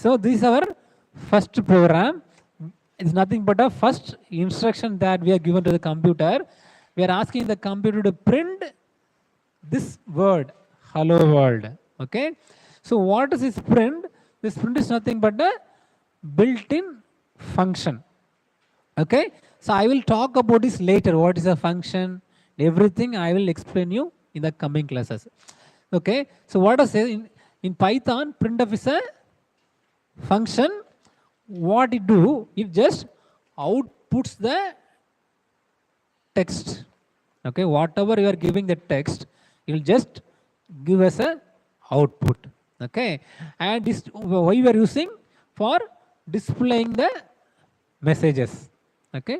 So this is our first program. It's nothing but a first instruction that we are given to the computer. We are asking the computer to print this word, hello world. Okay. So what is this print? This print is nothing but a built-in function. Okay. So I will talk about this later. What is a function? Everything I will explain you in the coming classes. Okay. So what does say in Python, printf is a function. What it do? It just outputs the text. Okay. Whatever you are giving the text, it will just give us a output. Okay. And this why we are using for displaying the messages. Okay.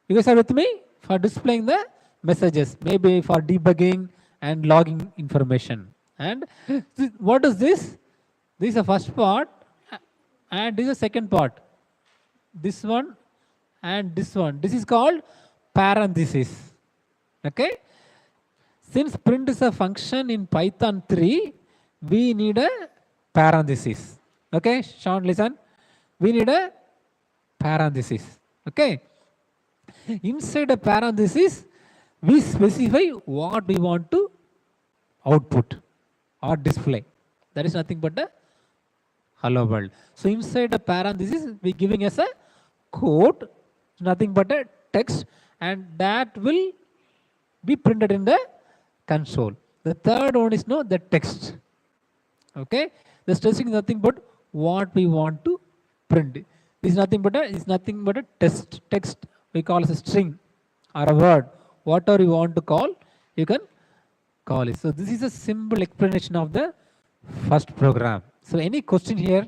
You guys are with me? For displaying the messages, maybe for debugging and logging information. And what is this? This is the first part, and this is the second part. This one and this one. This is called parenthesis. Okay. Since print is a function in Python 3, we need a parenthesis. Okay, Sean, listen. We need a parenthesis. Okay. Inside a parenthesis, we specify what we want to output or display. That is nothing but a hello world. So inside a parenthesis, we giving us a code, nothing but a text, and that will be printed in the console. The third one is the text. Okay, the text is nothing but what we want to print. Is nothing but a text. We call as a string or a word. Whatever you want to call, you can call it. So this is a simple explanation of the first program. So any question here?